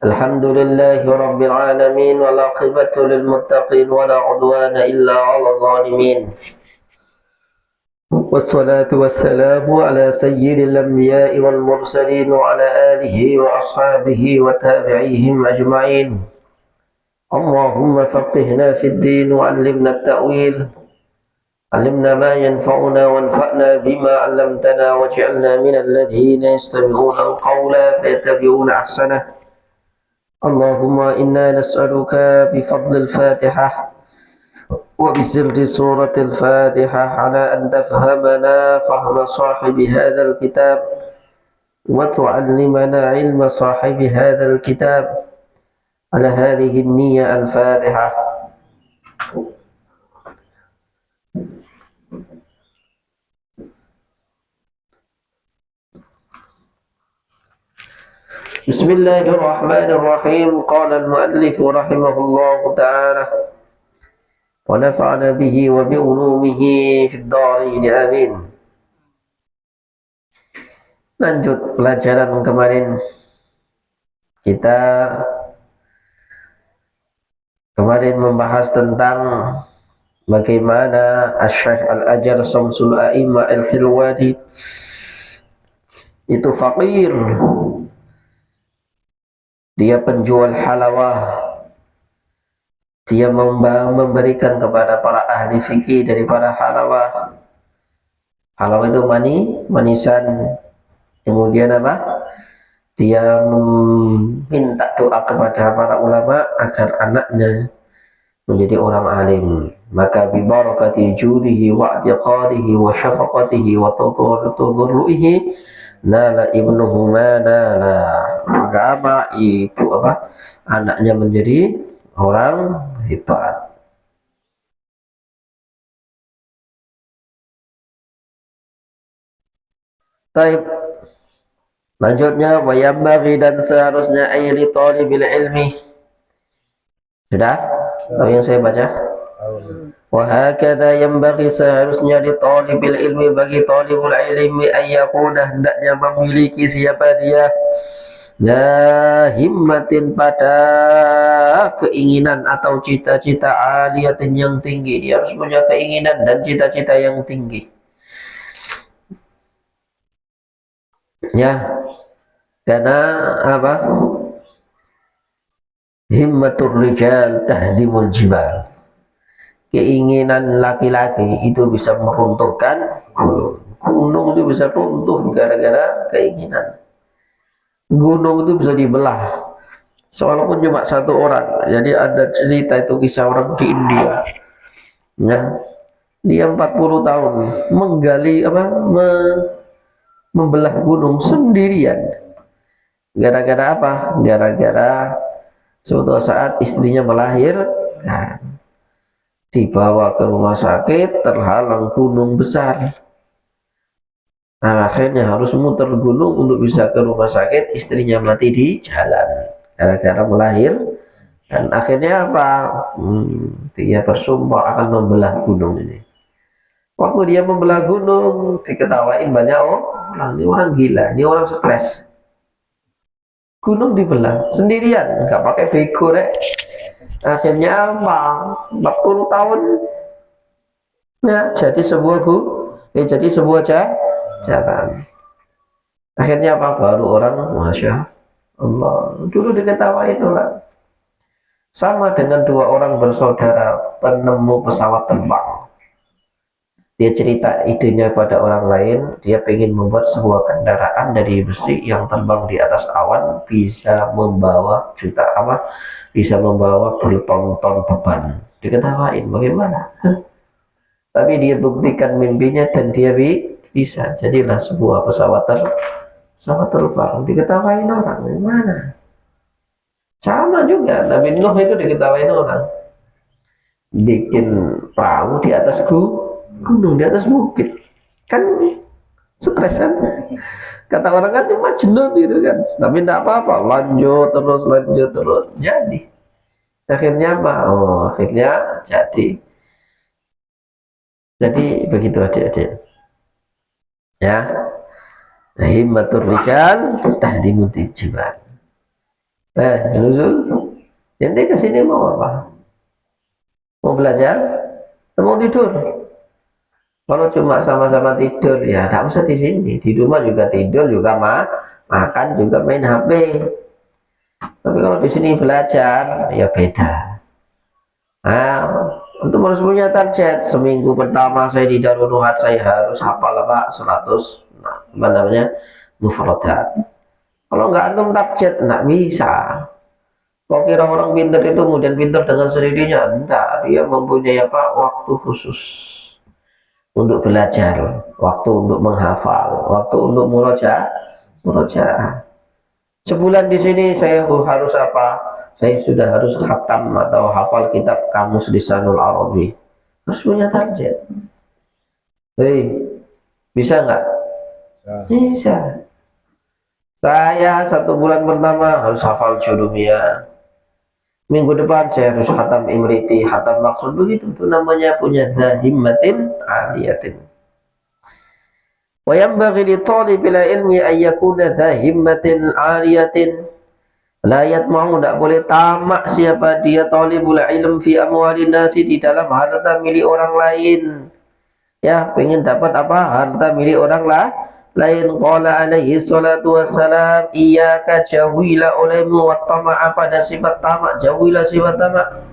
الحمد لله رب العالمين والعاقبة للمتقين ولا عدوان إلا على الظالمين والصلاة والسلام على سيد الأنبياء والمرسلين وعلى آله وأصحابه وتابعيهم أجمعين. اللهم فقهنا في الدين وعلمنا التأويل، علمنا ما ينفعنا وانفعنا بما علمتنا واجعلنا من الذين يستمعون القول فيتبعون أحسنه. اللهم إنا نسألك بفضل الفاتحة وبسر سورة الفاتحة على أن تفهمنا فهم صاحب هذا الكتاب وتعلمنا علم صاحب هذا الكتاب. على هذه النية الفاتحة. بسم الله الرحمن الرحيم. قال المؤلف رحمه الله تعالى ونفعنا به وبعلومه في الدارين آمين. Lanjut pelajaran kemarin, kita membahas tentang bagaimana Asy-Syaikh Al-Ajar Syamsul A'imah Al-Hilwani itu fakir. Dia penjual halawah. Dia memberikan kepada para ahli fikih dari para halawah. Halawah itu manisan. Kemudian apa? Dia meminta doa kepada para ulama agar anaknya menjadi orang alim. Maka bi barakati judihi wa i'tiqadihi wa syafaqatihi wa tadarruihi nala ibnuhu ma nala. Maka apa itu anaknya menjadi orang hebat. Taib. Lanjutnya wayambaghi, dan seharusnya ayli talibil ilmi. Sudah? Tahu yang saya baca? Wa hakadha yambaghi, seharusnya di talibil ilmi, bagi talibul ilmi, ayyakuna, hendaknya memiliki siapa dia, la himmatin, pada keinginan atau cita-cita, aliyatin, yang tinggi. Dia harus punya keinginan dan cita-cita yang tinggi. Ya, karena apa? Himmatur rijal tahdimul jibal. Keinginan laki-laki itu bisa meruntuhkan gunung. Gunung itu bisa runtuh gara-gara keinginan. Gunung itu bisa dibelah. Walaupun cuma satu orang. Jadi ada cerita, itu kisah orang di India. Ya, dia 40 tahun menggali membelah gunung sendirian. Gara-gara apa? Gara-gara suatu saat istrinya melahirkan. Dibawa ke rumah sakit, terhalang gunung besar. Nah, akhirnya harus muter gunung untuk bisa ke rumah sakit. Istrinya mati di jalan gara-gara melahir. Dan akhirnya apa? Dia bersumpah akan membelah gunung ini. Waktu dia membelah gunung, diketawain banyak orang. Ini orang gila, ini orang stres. Gunung dibelah sendirian, nggak pakai bego rek. Akhirnya apa? 40 tahun ya jadi sebuah jalan. Akhirnya apa? Baru orang, masya Allah, dulu diketawain orang. Sama dengan dua orang bersaudara penemu pesawat terbang. Dia cerita idenya pada orang lain. Dia ingin membuat sebuah kendaraan dari besi yang terbang di atas awan, bisa membawa bisa membawa berton-ton beban. Diketawain, bagaimana? Tapi dia buktikan mimpinya dan dia bisa. Jadilah sebuah pesawat terbang. Diketawain orang, gimana? Sama juga Nabi Nuh itu diketawain orang. Bikin perahu di atas gunung, di atas bukit, kan stres kan. Kata orang kan cuma jenut gitu kan, tapi tidak apa-apa, lanjut terus jadi akhirnya apa? Akhirnya jadi begitu adik-adik ya. Himmatur rijal tahdimul jibal. nuzul. Ente kesini mau apa? Mau belajar? Atau mau tidur? Kalau cuma sama-sama tidur ya tidak usah di sini. Di rumah juga tidur, juga makan, juga main HP. Tapi kalau di sini belajar ya beda. Nah, untuk harus punya target. Seminggu pertama saya di Darul Nuhat saya harus hafal apa 100 apa namanya mufradat. Kalau nggak antum target nggak bisa. Kok kira orang pintar itu kemudian pintar dengan sendirinya? Enggak, dia mempunyai apa waktu khusus untuk belajar, waktu untuk menghafal, waktu untuk murojaah. Sebulan di sini saya harus apa? Saya sudah harus khatam atau hafal kitab Kamus Lisanul Arabi. Harus punya target. Hei, bisa nggak? Bisa. Saya 1 bulan pertama harus hafal Jurumiyah. Minggu depan saya harus khatam Imriti, khatam Maksud. Begitu itu namanya punya himmatin aliyatin. Wa yanbaghi li talibil ilmi ay yakuna dha himmatin aliyatin. La yatma'u, tidak boleh tamak siapa dia talibul ilm fi amwalin nasi, di dalam harta milik orang lain. Ya, pengen dapat apa? Harta milik orang lain. Qala alaihi salatu wassalam, iyyaka jawila ulaimu wa tama'a, pada sifat tamak, jawila sifat tamak.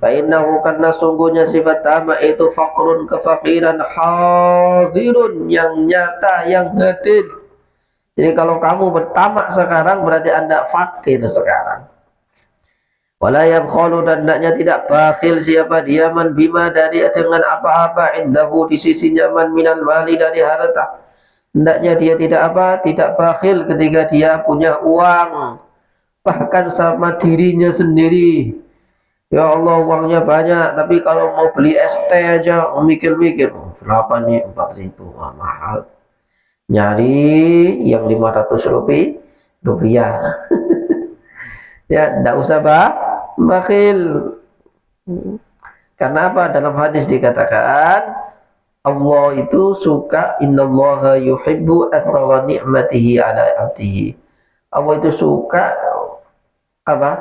Fa innahu, karena sungguhnya sifat tamak itu faqrun, kefakiran, hadirun, yang nyata, yang hadir. Jadi kalau kamu bertamak sekarang berarti Anda fakir sekarang. Wala yabkhalu, dan hendaknya tidak bakhil siapa dia, man bima, dari dengan apa-apa, indahu, di sisinya, man minal mali, dari harta. Hendaknya dia tidak apa, tidak bakhil ketika dia punya uang, bahkan sama dirinya sendiri. Ya Allah, uangnya banyak, tapi kalau mau beli es teh aja mikir-mikir, berapa nih? 4.000, mahal. Nyari yang 500 rupiah. Ya, tidak usah bakhil. Karena apa? Dalam hadis dikatakan Allah itu suka, innallaha yuhibbu athara ni'matihi ala abdihi. Allah itu suka apa?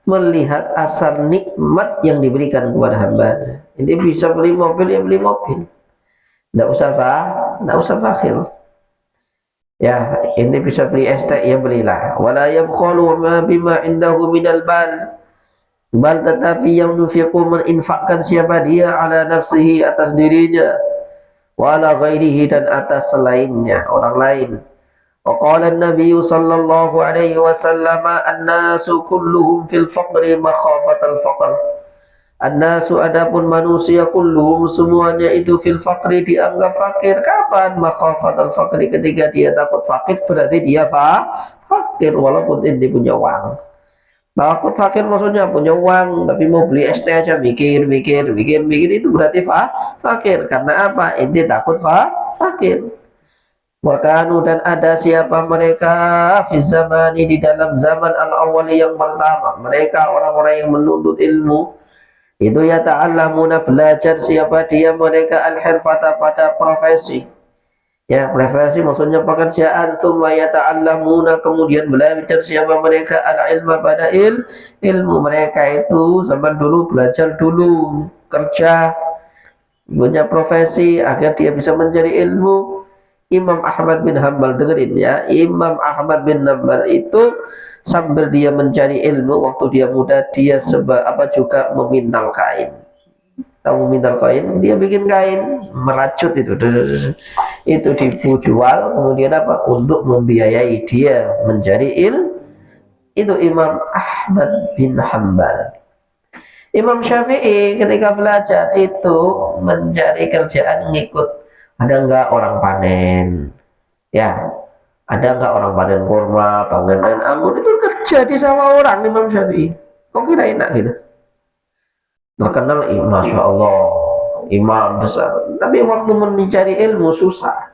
Melihat asar nikmat yang diberikan kepada hamba. Ini bisa beli mobil, ya beli mobil. Tidak usah bakhil. Ya, ini bisa beli es teh, ya belilah. Wala yabkhalu ma bima indahu minal bal, tetapi yang nufiqu, menginfakkan siapa dia, ala nafsihi, atas dirinya, wala ghairihi, dan atas selainnya, orang lain. Wa qala an-nabiy sallallahu alaihi wasallam, an-nasu kulluhum fil faqri makhafatal faqr. An-nasu, adapun manusia, kulluhum, semuanya itu, fil faqri, dianggap fakir. Kapan? Makhafatal faqri, ketika dia takut fakir, berarti dia fakir walaupun dia punya uang. Takut fakir maksudnya punya uang tapi mau beli es teh aja mikir, itu berarti fakir. Karena apa? Inti takut fakir. Wakanu, dan ada siapa mereka, fi zamani, di dalam zaman al-awwali, yang pertama, mereka orang-orang yang menuntut ilmu itu, ya ta'allamuna, belajar siapa dia mereka, al-hirfata, pada profesi. Ya, profesi maksudnya pekerjaan. Tsumma yata'allamuna, kemudian belajar siapa mereka, al-ilma, pada ilmu. Mereka itu zaman dulu belajar dulu, kerja, punya profesi, agar dia bisa mencari ilmu. Imam Ahmad bin Hanbal, dengerin ya, Imam Ahmad bin Hanbal itu sambil dia mencari ilmu, waktu dia muda, dia juga memintal kain. Tahu memintal kain? Dia bikin kain, meracut itu dijual, kemudian apa? Untuk membiayai dia mencari ilmu. Itu Imam Ahmad bin Hanbal. Imam Syafi'i ketika belajar itu mencari kerjaan, ngikut. Ada enggak orang panen? Ya, ada enggak orang panen kurma, panen anggur? Itu kerja di sawah orang Imam Syafi'i. Kok kira enak gitu? Terkenal, Masya Allah, imam besar. Tapi waktu mencari ilmu susah.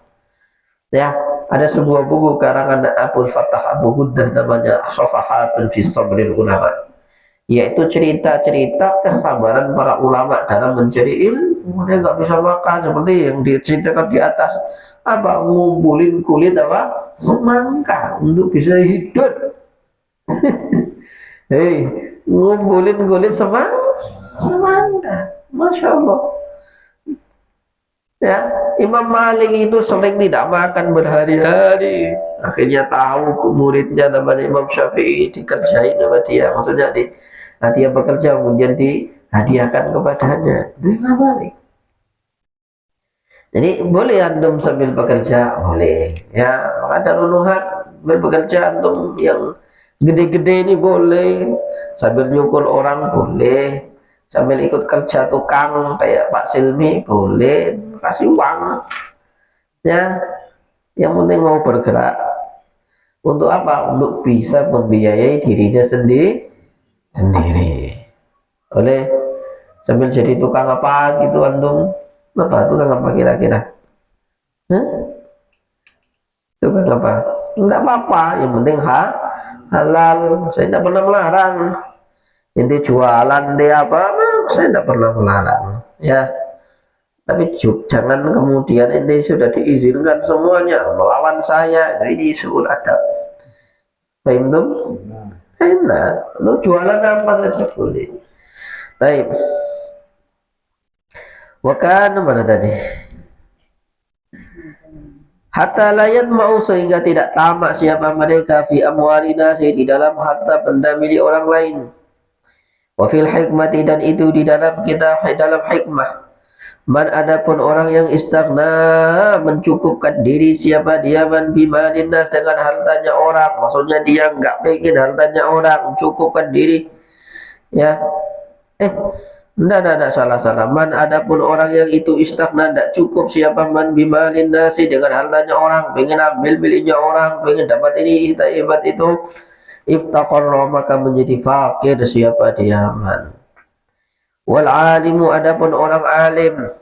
Ya, ada sebuah buku karangan Abul Fattah Abu Huddah, namanya Safahatun fi Sabril Ulama. Yaitu cerita-cerita kesabaran para ulama dalam mencari ilmu. Dia nggak bisa makan seperti yang diceritakan di atas, apa, ngumpulin kulit apa semangka untuk bisa hidup. Hei, ngumpulin kulit semangka, masya Allah. Ya, Imam Malik itu sering tidak makan berhari-hari. Akhirnya tahu muridnya namanya Imam Syafi'i dikerjain sama dia. Maksudnya dia bekerja kemudian dihadiahkan kepadanya. Itu Imam Malik. Jadi boleh antum sambil bekerja, boleh. Ya, ada nunuhat bekerja antum yang gede-gede ini boleh. Sambil nyukur orang boleh. Sambil ikut kerja tukang kayak Pak Silmi boleh. Kasih uang. Ya, yang penting mau bergerak. Untuk apa? Untuk bisa membiayai dirinya sendiri. Boleh. Sambil jadi tukang apa gitu antum. Apa tukang apa kira-kira? Hah? Tukang apa? Enggak apa-apa, yang penting halal. Saya tidak pernah melarang. Inti jualan dia apa? Saya tidak pernah melarang. Ya, tapi jangan kemudian ini sudah diizinkan semuanya melawan saya. Ini suul adab. Paham tuh? Enak. Lu jualan apa saja boleh. Baik. Wakan mana tadi? Hatta layat mau sehingga tidak tamak siapa mereka fi amwalina di dalam harta benda milik orang lain. Wa fil hikmati dan itu di dalam kita dalam hikmah. Man adapun orang yang istighna mencukupkan diri siapa dia man bimalin nas dengan hartanya orang. Maksudnya dia enggak pengen hartanya orang, mencukupkan diri. Ya. Tidak salah. Man adapun orang yang itu istighna tidak cukup siapa man bimalin nasi dengan hartanya orang, pengen ambil miliknya orang, pengen dapat ini hebat itu, iftaqarra maka menjadi fakir siapa dia man. Wal alimu adapun orang alim,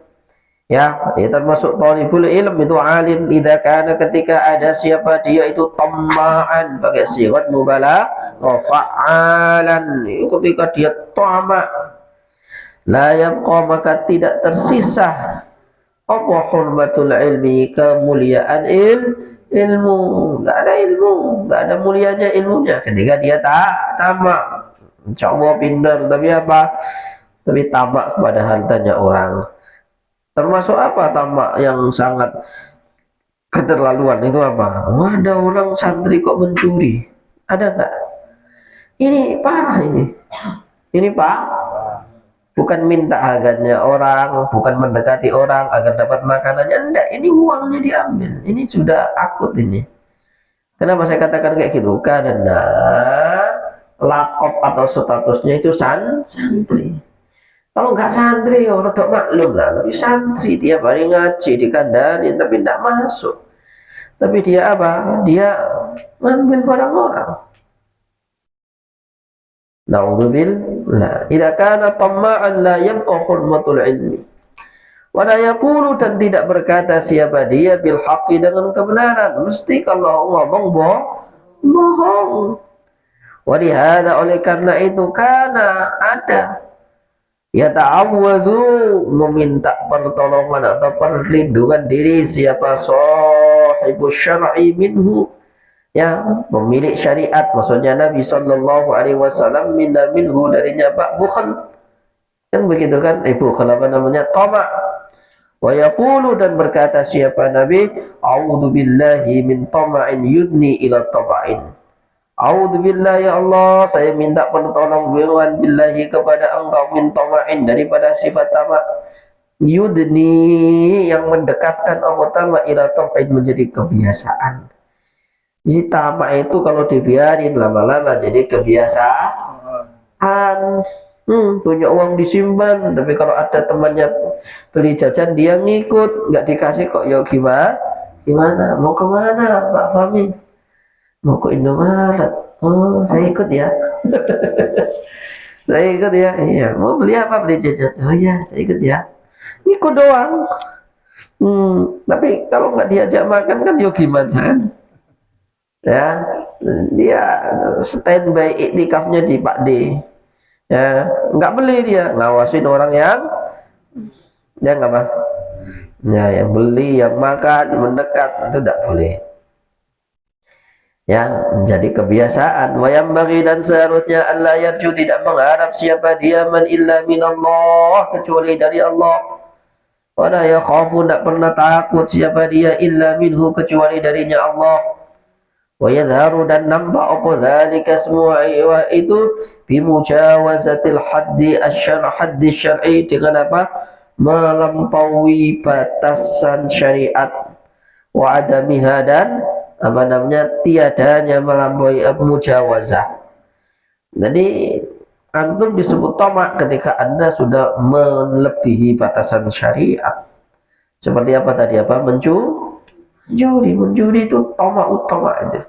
ya termasuk talibul ilm itu alim idza kana ketika ada siapa dia itu tamaan pakai sigat mubalaghah fa'alan ketika dia tamak la yabqa maka tidak tersisa apa hurmatul ilmi kemuliaan ilmu enggak ada ilmu enggak ada mulianya ilmunya ketika dia tamak insyaallah pintar tapi apa tapi tamak kepada hartanya orang. Termasuk apa tamak yang sangat keterlaluan itu apa? Oh, ada orang santri kok mencuri, ada enggak? Ini parah ini pak. Bukan minta harganya orang, bukan mendekati orang agar dapat makanannya, enggak, ini uangnya diambil. Ini sudah akut ini. Kenapa saya katakan kayak gitu? Karena lakop atau statusnya itu santri. Kalau enggak santri, ya rodok maklum lah. Tapi santri tiap hari ngaji dikandani, tapi enggak masuk. Tapi dia apa? Dia ambil barang orang. Na'udzubillah. Idza kana tamma'an la yabqa hurmatul ilmi. Wa la yaqulu dan tidak berkata siapa dia bil haqqi dengan kebenaran. Mesti kalau ngomong bohong. Wa lihada oleh karena itu karena ada ya ta'awwadhu meminta pertolongan atau perlindungan diri siapa sahibus syar'i minhu ya pemilik syariat maksudnya Nabi sallallahu alaihi wasallam minhu darinya Pak Bukhal kan begitu kan Bukhal apa namanya tamak wa yaqulu dan berkata siapa Nabi a'udzu billahi min tama'in yudni ila tama'in a'udzu billahi ya Allah saya minta pertolongan billahi kepada engkau min tama'in daripada sifat tamak yudni yang mendekatkan Allah tamak ila tama'in menjadi kebiasaan. Jadi tamak itu kalau dibiarin lama-lama jadi kebiasaan. Punya uang disimpan, tapi kalau ada temannya beli jajan dia ngikut, nggak dikasih kok ya gimana? Mau kemana Pak Fahmi? Mau ke Indomaret. Oh saya ikut ya. Saya ikut ya. Iya. Mau beli apa beli jajan? Oh iya saya ikut ya. Ngikut doang. Tapi kalau nggak diajak makan kan ya gimana kan? Ya dia standby iktikafnya di Pak D ya nggak beli dia ngawasin orang yang nggak apa ya yang beli yang makan mendekat itu tidak boleh yang menjadi kebiasaan. Wa yanbaghi, dan seharusnya Allah yarju, tidak mengharap siapa dia man illa minallah, kecuali dari Allah. Wala yakhafu, tidak pernah takut siapa dia illa minhu, kecuali darinya Allah. Wa yadharu, dan nampak apa dzalika semua itu bimujawazatil haddi syar'i, dengan apa? Melampaui batasan syariat, wa adamiha, dan apa namanya, tiadanya melampaui mujawazah. Jadi antum disebut tamak ketika Anda sudah melebihi batasan syariat. Seperti apa tadi, apa? Mencuri itu tamak utama aja.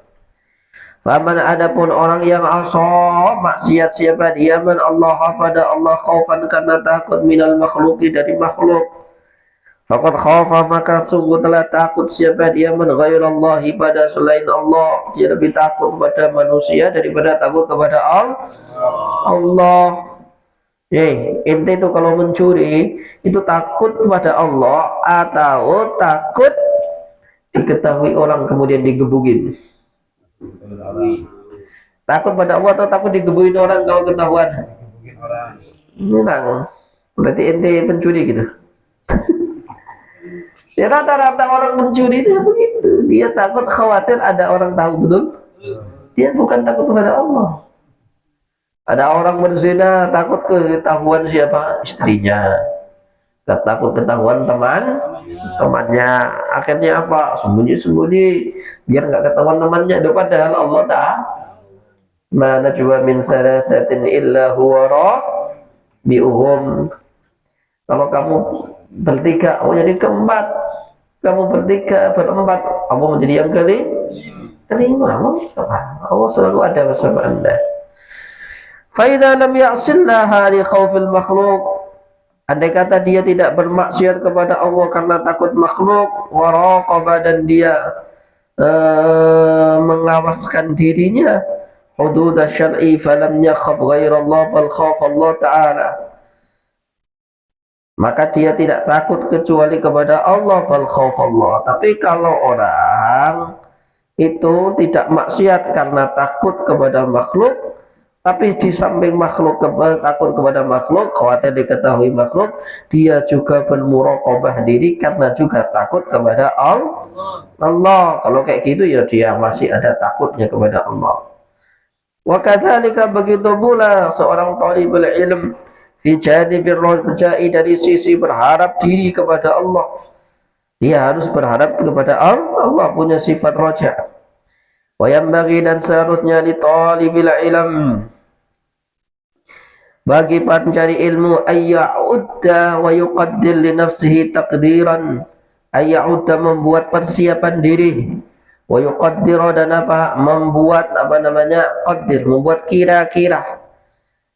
Faman, adapun orang yang asal maksiat siapa dia man Allah, pada Allah, khaufan, karena takut, minal makhluki, dari makhluk. Faqad khafa, maka sungguh telah takut siapa dia man ghairallahi, pada selain Allah. Dia lebih takut pada manusia daripada takut kepada Allah. Ente itu kalau mencuri itu takut kepada Allah atau takut diketahui orang kemudian digebukin? Takut pada Allah atau takut digebukin orang kalau ketahuan? Menang. Berarti ente pencuri gitu. Ya, rata-rata orang mencuri itu begitu. Dia takut, khawatir ada orang tahu, betul? Dia bukan takut kepada Allah. Ada orang berzina, takut ketahuan siapa? Istrinya. Takut ketahuan temannya. Akhirnya apa? Sembunyi-sembunyi biar nggak ketahuan temannya. Padahal Allah Ta'ala, mana coba min thalathatin illa huwa rabi'uhum. Kalau kamu bertiga, oh jadi keempat. Kamu bertiga, berempat, Allah menjadi yang kelima. Allah selalu ada bersama Anda. Fa idza lam ya'sillaha li khaufil makhluq, andai kata dia tidak bermaksiat kepada Allah karena takut makhluk, waraqaba, dan dia mengawaskan dirinya, hudud syar'i, falam yakhaf ghairallah bal khafa Allah Ta'ala, maka dia tidak takut kecuali kepada Allah, bal khauf Allah. Tapi kalau orang itu tidak maksiat karena takut kepada makhluk, tapi di samping makhluk takut kepada makhluk, khawatir diketahui makhluk, dia juga bermuraqabah diri karena juga takut kepada Allah. Kalau kayak gitu ya dia masih ada takutnya kepada Allah. Wa kadzalika, begitu pula seorang talibul ilm fi janibir rajai, dari sisi berharap diri kepada Allah. Dia harus berharap kepada Allah, punya sifat raja. Wa yanbaghi, dan seharusnya li talibil ilm, bagi pencari ilmu, ayya'udda wa yuqaddir li nafsihi taqdiran, ayya'udda, membuat persiapan diri, wa yuqaddira, dan apa? Membuat apa namanya? Qaddir, membuat kira-kira.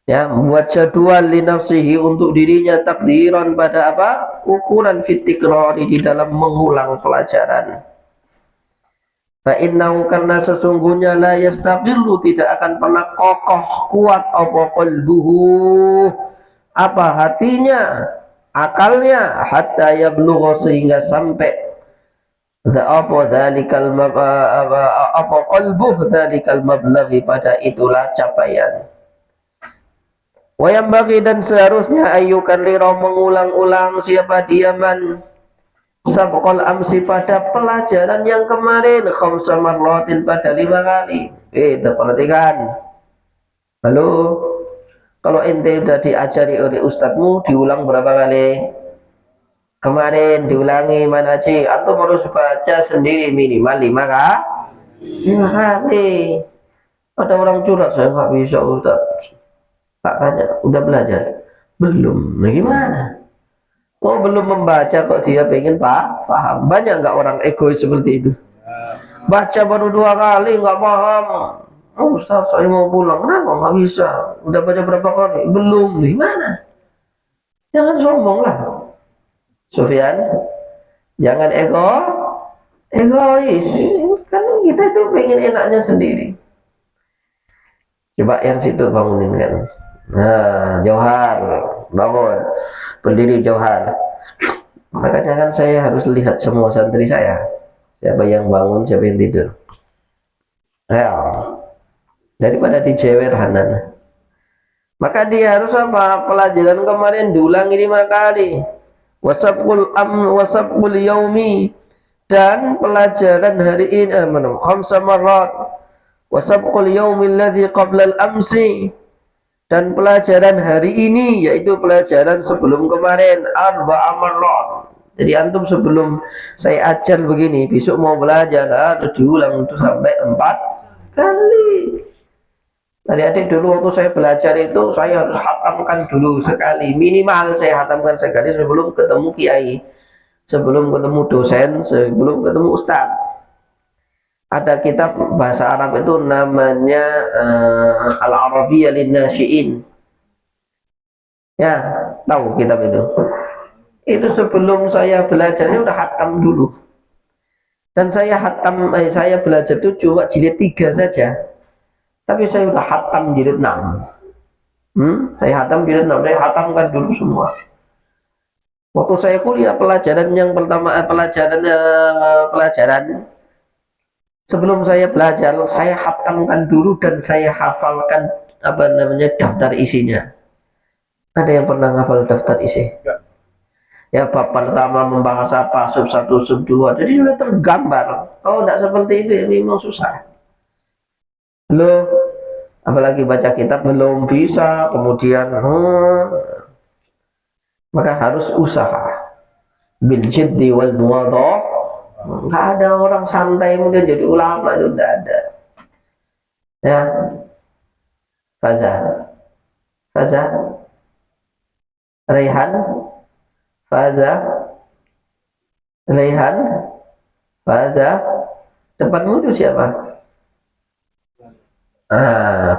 Ya, membuat jadwal li nafsihi, untuk dirinya, takdiran, pada apa? Ukuran fit tikrari, di dalam mengulang pelajaran. Fa innahu, karena sesungguhnya, la yastaqillu, tidak akan pernah kokoh kuat, apa qalbuhu, apa hatinya, akalnya, hatta yablugha, sehingga sampai apa dzalikal apa qalbuh dzalikal mablaghi, pada itulah capaian. Wa yanbaghi, dan seharusnya, ayyukan lira, mengulang-ulang siapa dia man sabqal amsi, pada pelajaran yang kemarin, khamsa marratin, pada 5 kali. Perhatikan. Halo, kalau ente udah diajari oleh ustadzmu, diulang berapa kali? Kemarin diulangi mana sih? Antum harus baca sendiri minimal 5 kali. Ada orang curhat, saya nggak bisa ustadz. Tak tanya, udah belajar? Belum. Nah gimana? Oh, belum membaca kok dia pengen paham. Banyak nggak orang egois seperti itu? Baca baru 2 kali nggak paham. Oh, Ustaz, saya mau pulang. Kenapa nggak bisa? Udah baca berapa kali? Belum. Gimana? Jangan sombong lah, Sufyan. Jangan egois. Kan kita itu pengen enaknya sendiri. Coba yang situ bangunin kan. Nah, Johar, bangun, berdiri Johar. Makanya kan saya harus lihat semua santri saya, siapa yang bangun, siapa yang tidur. Ya, daripada dijewer Hanan. Maka dia harus apa? Pelajaran kemarin diulangi 5 kali. Wasabqul yaumi, dan pelajaran hari ini khamsa marrat. Wasabqul yaumi alladhi qabla al-amsi, dan pelajaran hari ini yaitu pelajaran sebelum kemarin arba'a marrat. Jadi antum sebelum saya ajar begini, besok mau belajar harus diulang itu sampai 4 kali. Adik-adik dulu waktu saya belajar itu saya harus hatamkan dulu sekali, minimal saya hatamkan sekali sebelum ketemu kiai, sebelum ketemu dosen, sebelum ketemu ustaz. Ada kitab bahasa Arab itu namanya Al-Arabiyyah Lin-Nasyi'in. Ya, tahu kitab itu. Itu sebelum saya belajarnya udah hatam dulu. Dan saya saya belajar itu cuma jilid 3 saja. Tapi saya udah hatam jilid 6. Saya hatam jilid 6, saya hatamkan dulu semua. Waktu saya kuliah pelajaran yang pertama pelajaran sebelum saya belajar saya hatamkan dulu dan saya hafalkan apa namanya daftar isinya. Ada yang pernah hafal daftar isi? Ya, bab pertama membahas apa, sub 1, sub 2, jadi sudah tergambar. Kalau tidak seperti itu ya memang susah. Belum, apalagi baca kitab belum bisa, kemudian maka harus usaha bil jiddi wal muwadhah. Nggak ada orang santai kemudian jadi ulama, itu tidak ada. Ya, Faza, Raihan, Faza, depanmu itu siapa?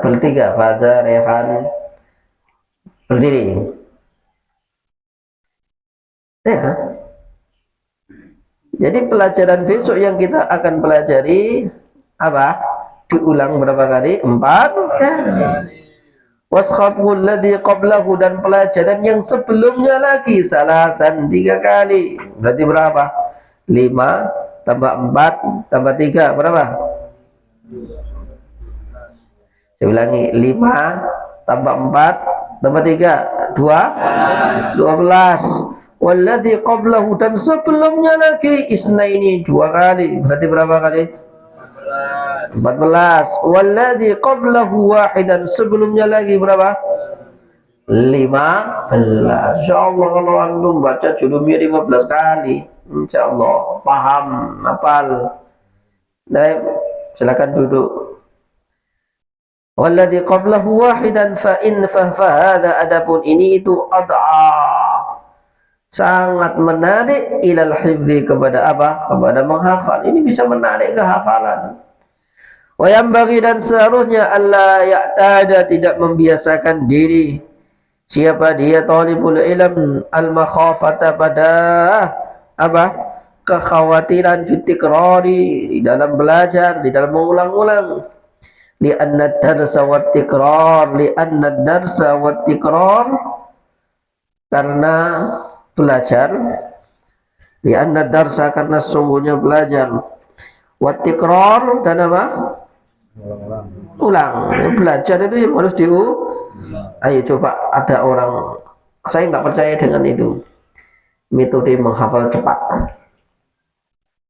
Bertiga, Faza, Raihan, berdiri. Ya. Jadi pelajaran besok yang kita akan pelajari apa? Diulang berapa kali? 4 kali. Washabul ladzi qablahu, dan pelajaran yang sebelumnya lagi salasan 3 kali. Berarti berapa? 5 tambah 4 tambah 3 berapa? Saya ulangi, 5 tambah 4 tambah 3 12. Walladzi qablahu, dan sebelumnya lagi isnaini 2 kali. Berarti berapa kali? 14. Walladzi qablahu wahidan, sebelumnya lagi berapa? 15. Insyaallah kalau antum baca julumnya 15 kali, insyaallah paham, hafal. Baik, silakan duduk. Walladzi qablahu wahidan fa in fa hadza, adapun ini itu ad'a, sangat menarik ilal hifdzi, kepada apa? Kepada menghafal. Ini bisa menarik kehafalan. Wa yanbaghi, dan seharusnya Allah ya'tada, tidak membiasakan diri siapa dia talibul ilm al-makhafata, pada apa? Kekhawatiran fit tikrari, di dalam belajar, di dalam mengulang-ulang. Li'anna ad-darsa wat tikrar, karena belajar, li'anna ad-darsa, karena sungguhnya belajar, wat tikrar, dan apa? Ulang. Belajar itu yang harus ayo coba, ada orang, saya nggak percaya dengan itu, metode menghafal cepat.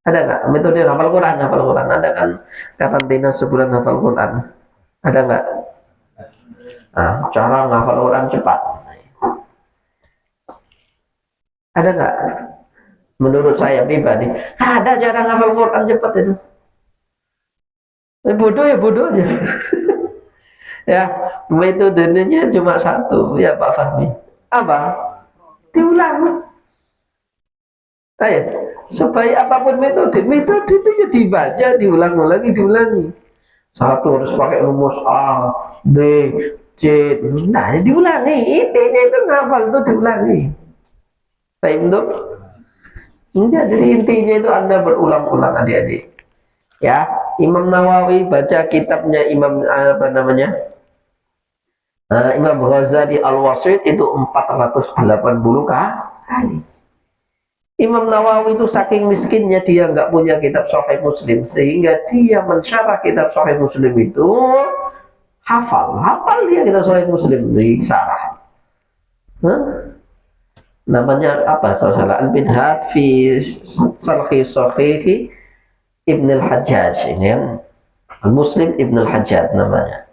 Ada nggak metode hafal Quran? Ada kan karantina sebulan hafal Quran? Ada nggak? Cara menghafal Quran cepat. Ada nggak? Menurut saya pribadi, ada cara menghafal Quran cepat itu. Bodoh ya bodoh aja. Ya, metodenya cuma satu ya Pak Fahmi. Apa? Diulang. Ayo, supaya apapun metode itu ya dibaca, diulangi. Satu harus pakai rumus A, B, C. Nah, diulangi. Intinya itu ngapal itu diulangi. Paham tuh? Jadi intinya itu Anda berulang-ulang, adik-adik. Ya, Imam Nawawi baca kitabnya Imam Imam Ghazali Al-Wasit itu 480 kali. Imam Nawawi itu saking miskinnya dia nggak punya kitab Sahih Muslim, sehingga dia mensyarah kitab Sahih Muslim itu hafal dia kitab Sahih Muslim di syarah. Namanya apa kalau salah, Al-Minhaj fi Sarhi Sahih Ibn Al-Hajjaj, ini yang Muslim Ibn Al-Hajjaj namanya.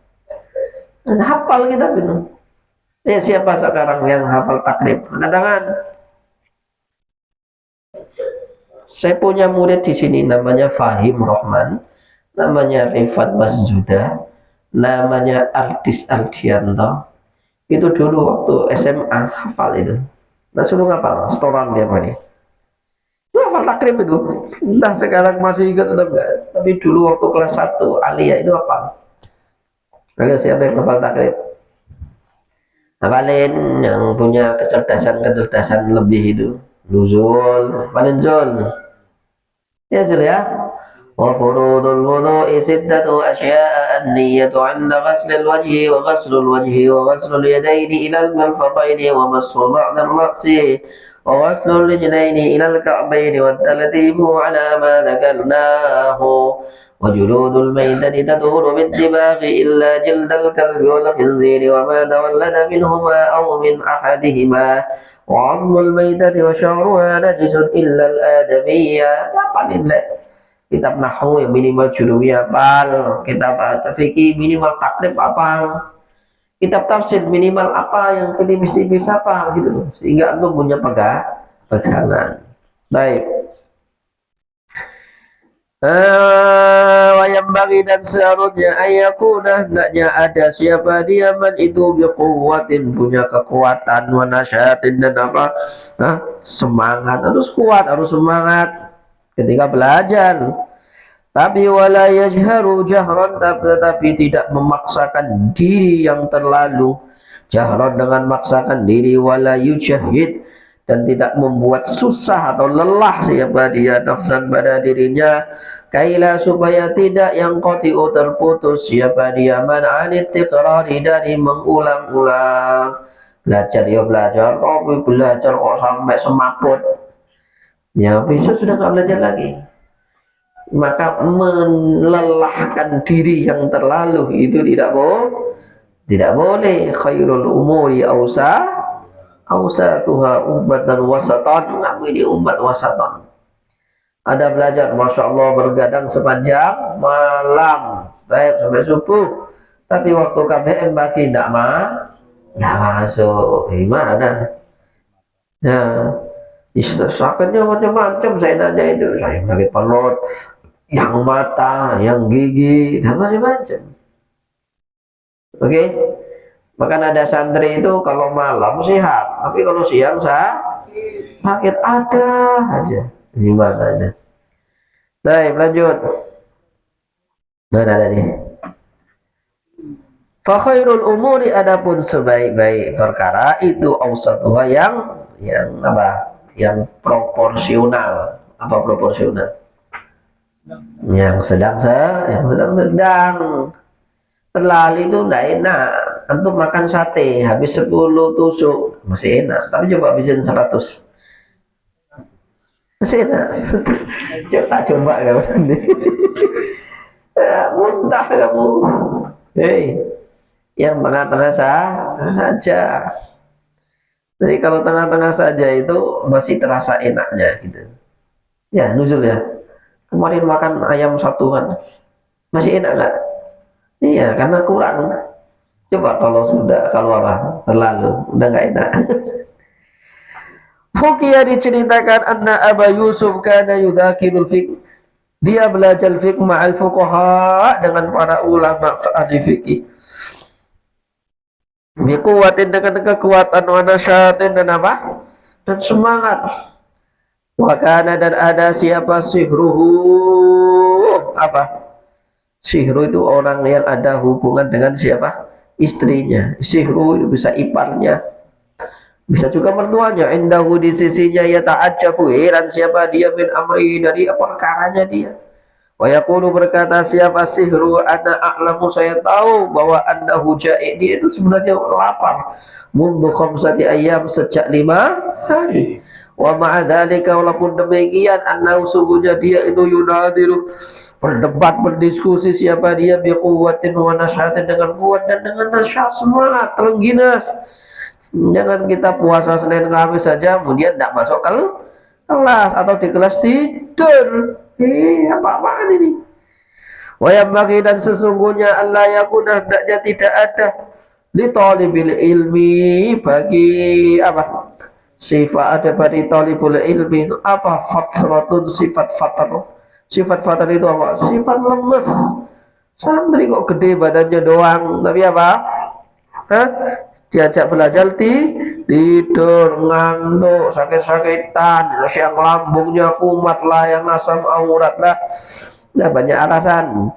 Dan hafal kitab itu. Ya, siapa sekarang yang hafal takrib? Angkat tangan. Saya punya murid di sini namanya Fahim Rohman, namanya Rifat Masjuda, namanya Ardis Aldianto. Itu dulu waktu SMA hafal itu. Nah, suruh ngapal, setoran tiap hari. Itu hafal takrib itu. Entah sekarang masih ingat atau enggak. Tapi dulu waktu kelas 1 Alia itu hafal. Ayo siapa yang hafal takrib? Hafalin yang punya kecerdasan lebih itu. Nuzul, paling Zul. Ya Zul ya. Wa furudul wudu'i sittatu asya'a an-niyyatu 'inda ghaslil wajhi wa ghaslul wajhi wa ghaslul yadayni ila al-mirfaqaini wa mashu ba'd ar-ra'si wa ghaslul rijlaini ila al-ka'bayni wa tartibu 'ala ma dhakarnahu. وجلود الميتة تدور بالدماغ إلا جلد الكلب والخنزير وما تولد منهما أو من أحدهما وعظم الميتة وشعرها نجس إلا الآدمية. Apalillah kitab nahwu yang minimal juluwi apal, kitab fikih minimal takrib apal, kitab tafsir minimal apa yang tipis-tipis apal gitu, sehingga antum punya pegangan. Baik. Yang bagi dan seharusnya ayakuna hendaknya ada siapa dia man itu biquwwatin, punya kekuatan, wa nasyatin dan apa, semangat, harus kuat, harus semangat ketika belajar. Tapi wala yajharu jahran, tetapi tidak memaksakan diri yang terlalu jahran dengan maksakan diri, wala yujahid dan tidak membuat susah atau lelah siapa dia nafsan pada dirinya, kaila supaya tidak yang qati'u terputus siapa dia man anit tikrari dari mengulang-ulang. Belajar ya belajar, tapi belajar kok sampai semaput ya besok sudah nggak belajar lagi. Maka melelahkan diri yang terlalu itu tidak boleh. Khairul umuri awsatuha ummatan wasatan, ini umat wasatan. Ada belajar, masya Allah bergadang sepanjang malam, baik sampai subuh, tapi waktu KBM bagi tidak masuk. Gimana? Ya, sakitnya macam-macam. Saya nanya itu, saya sakit perut, yang mata, yang gigi, dan macam-macam. Oke. Bahkan ada santri itu kalau malam sehat, tapi kalau siang sakit ada aja. Gimana aja. Baik, lanjut. Mana tadi? Fa khairul umuri, adapun sebaik-baik perkara itu awsatuha yang apa? Yang proporsional. Apa proporsional? Yang sedang. Terlalu itu tidak enak. Antum makan sate habis 10 tusuk masih enak, tapi coba habisin 100 masih enak. coba kamu sendiri. Muntah kamu. Hei, yang tengah-tengah saja. Jadi kalau tengah-tengah saja itu masih terasa enaknya gitu. Ya nuzul ya. Kemarin makan ayam satu kan masih enak nggak? Iya, karena kurang. Coba kalau apa? Terlalu, udah nggak enak. Fuqiyah diceritakan anna Aba Yusuf kana yudhakirul fiqh. Dia belajar fiqh ma'al fuqaha, dengan para ulama ahli fiqh. Biquwatin, dengan kekuatan, wa nasyatin dan apa? Dan semangat. Wa kana, dan ada siapa sihruhu, apa? Sihru itu orang yang ada hubungan dengan siapa? Istrinya. Sihru itu bisa iparnya, bisa juga mertuanya. Indahu, di sisinya, ya ta'ajjabu, heran siapa dia min amri, dari perkaranya dia. Wa yaqulu, berkata siapa sihru, ana a'lamu, saya tahu bahwa annahu ja'i, dia itu sebenarnya lapar. Mundu khamsati ayyam, sejak 5 hari. Wa ma'adzalika, walaupun demikian, annahu sungguhnya dia itu yunadiru, berdebat, berdiskusi siapa dia, biquwwatin wa nasyatin, dengan kuat dan dengan nasyat, semangat, terengginas. Jangan kita puasa Senin Kamis saja kemudian tidak masuk kelas, atau di kelas tidur. Apa-apaan ini? Wa yambaghi, dan sesungguhnya Allah yakuna, hendaknya tidak ada, li talibil ilmi, bagi apa? Sifat ada bagi talibul ilmi itu apa? Fatsratun, sifat fatar. Sifat fatar itu apa? Sifat lemes. Santri kok gede badannya doang, tapi apa? Hah? Diajak belajar tidur, ngantuk, sakit-sakitan, siang lambungnya kumat lah, yang asam aurat lah. Nah, banyak alasan.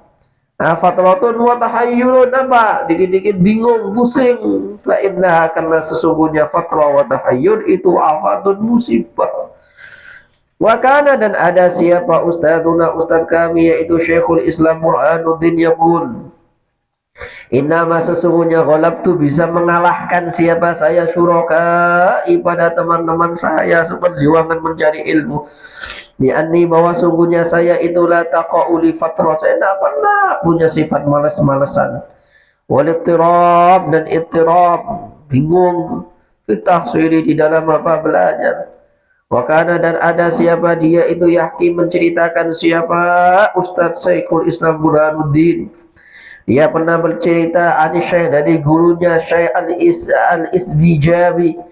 Fatratun wa tahayyulun, apa? Dikit-dikit bingung, pusing. Fa inna, karena sesungguhnya fatrah wa tahayyul itu afatun, musibah. Wa kana, dan ada siapa ustadzuna, ustadz kami, yaitu Syekhul Islam Burhanuddin, yaqul, innama, sesungguhnya, ghalabtu, bisa mengalahkan siapa saya, syuraka, pada teman-teman saya seperjuangan mencari ilmu, bi'anni, bahwa sungguhnya saya itulah taqa'uli fatrah, saya tidak pernah punya sifat malas-malasan, walittirab, dan ittirab, bingung, fitahsiri, di dalam apa, belajar. Wakana, dan ada siapa dia itu, yahki, menceritakan siapa Ustadz Syekhul Islam Burhanuddin, dia pernah bercerita Syekh, dari gurunya Syekh Al-Isbijabi,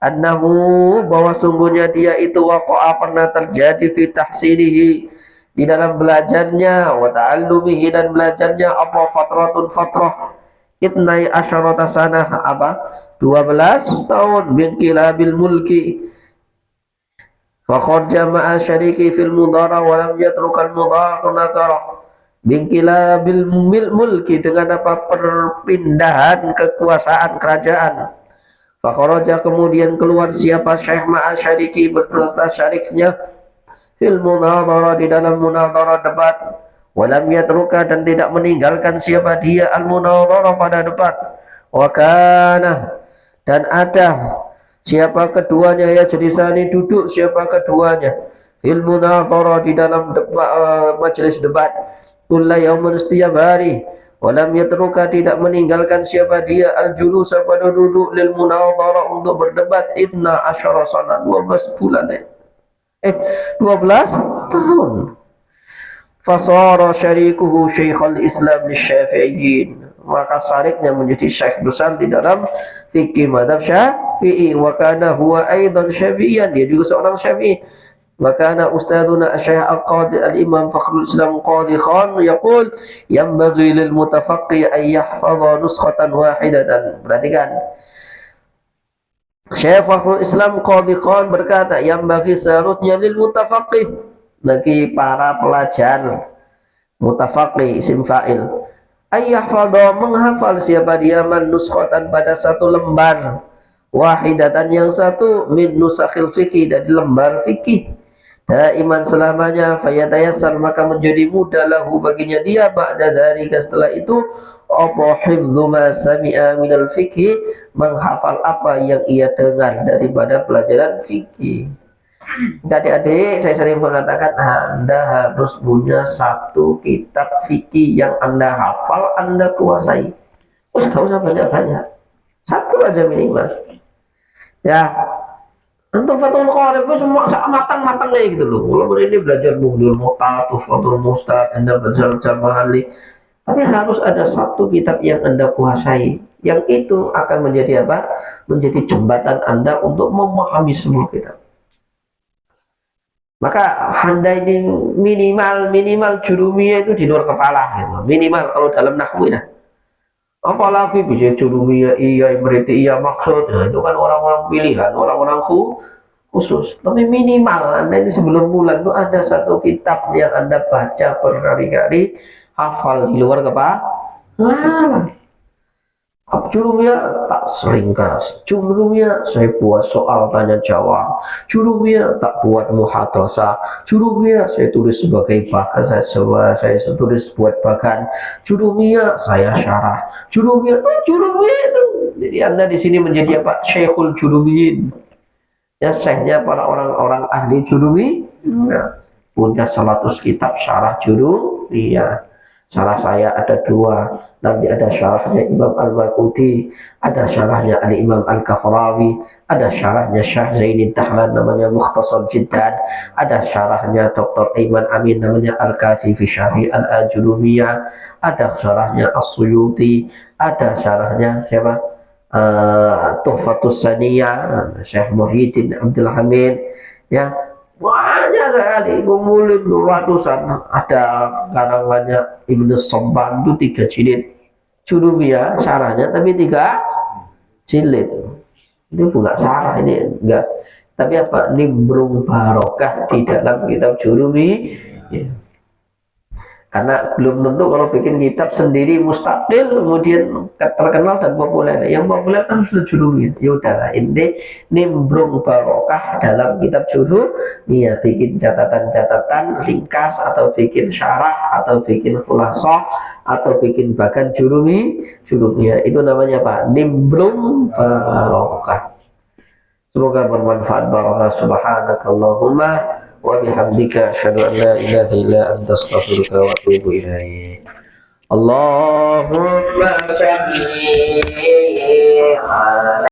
annahu, bahwa sungguhnya dia itu waqa'a, pernah terjadi, fi tahsinihi, di dalam belajarnya, wa ta'allumihi, dan belajarnya, apa, fatratun, fatrah, itnai asyarata sanah, apa, 12 tahun, min kilabil mulki, fa kharja ma'a syariki fil mudara wa lam yatrukal mudara nakara, bingkila bil mulki, dengan apa, perpindahan kekuasaan kerajaan. Fakharaja, kemudian keluar siapa Syekh ma'a syariki, berserta syariknya, fil munadhara, di dalam munadhara, debat. Walam yatruka, dan tidak meninggalkan siapa dia, al munadhara, pada debat. Wa kana, dan ada siapa keduanya, ya jelisani, duduk siapa keduanya, fil munadhara, di dalam majelis debat, kulla yaumin, setiap hari. Walam yatruka, tidak meninggalkan siapa dia, al-julus, pada duduk, lil munadhara, untuk berdebat, idna asyara sana, 12 bulan, 12 tahun. Fasara syarikuhu Syekhul Islam Syafi'iyyin, maka syariknya menjadi syekh besar di dalam fikih madhab Syafi'i. Wa kana huwa aidan Syafi'iyan, dia juga seorang Syafi'i. Makana ustadzuna Syekh Al-Qadi Al-Imam Fakhrul Islam Qadi Khan yaqul, yanbaghi lil mutafaqqih an yahfadha nuskhatan wahidatan. Perhatikan, Syekh Fakhrul Islam Qadi Khan berkata, yanbaghi, seharusnya, lil mutafaqqih, bagi para pelajar, mutafaqqih isim fa'il, an yahfadha, menghafal siapa dia, man nuskhatan, pada satu lembar, wahidatan, yang satu, min nusakhil fikih, dari lembar fikih, daiman, selamanya, fayatayassar, maka menjadi mudah, lahu, baginya dia, ba'da dzalika, setelah itu, apa, hifdzu ma sami'a minal fikih, menghafal apa yang ia dengar daripada pelajaran fikih. Adik-adik, saya sering mengatakan, Anda harus punya satu kitab fikih yang Anda hafal, Anda kuasai. Terus gak usah banyak-banyak, satu aja minimal. Ya, untuk Fathul Qorib itu semua matang-matang kayak gitu loh. Walaupun ini belajar Muhdul Muqtat, Fathul Mustad, Anda belajar Mahali, tapi harus ada satu kitab yang Anda kuasai. Yang itu akan menjadi apa? Menjadi jembatan Anda untuk memahami semua kitab. Maka Anda ini minimal jurumiyah itu di luar kepala gitu. Minimal kalau dalam nahwu ya. Apalagi bisa jurumiyah, iya, berarti iya, maksud, nah, itu kan orang-orang pilihan, orang-orang khusus. Tapi minimal Anda ini sebelum bulan itu ada satu kitab yang Anda baca berkali-kali, hafal di luar kepala. Jurumiyah tak seringkas, jurumiyah saya buat soal tanya jawab, jurumiyah tak buat muhadasah, jurumiyah saya tulis sebagai bahan, saya tulis buat bahan, jurumiyah saya syarah, jurumiyah itu. Jadi Anda di sini menjadi apa? Syekhul Jurumiyin. ya syekhnya para orang-orang ahli jurumi, ya, punya 100 kitab syarah jurumiyah. Syarah saya ada 2, nanti ada syarahnya Imam Al-Waqidi, ada syarahnya Al-Imam Al-Kafrawi, ada syarahnya Syekh Zainuddin Dahlan namanya Mukhtasar Jiddan, ada syarahnya Dr. Aiman Amin namanya Al-Kafi fi Syarhi Al-Ajurumiyah, ada syarahnya As-Suyuti, ada syarahnya siapa? Tuhfatus Saniyah Syekh Muhyiddin Abdul Hamid, ya banyak sekali, kumpulin ratusan. Ada karangannya Ibnu Sabban itu 3 jilid Jurumiyah syarahnya, tapi 3 jilid. Ini bukan syarah, ini enggak, tapi apa, nimbrung barokah di dalam kitab Jurumiyah. Karena belum tentu kalau bikin kitab sendiri mustakil kemudian terkenal dan populer. Yang populer kan sudah Jurumiyah. Ya udahlah, ini nimbrung barokah dalam kitab Jurumiyah, bikin catatan-catatan ringkas atau bikin syarah atau bikin khulathah atau bikin bahkan Jurumiyah. Itu namanya apa? Nimbrung barokah. Semoga bermanfaat. Barokah. Subhanakallahumma wa bihamdika asyhadu an la ilaha illa anta astaghfiruka wa atubu ilaik. Allahumma shalli ala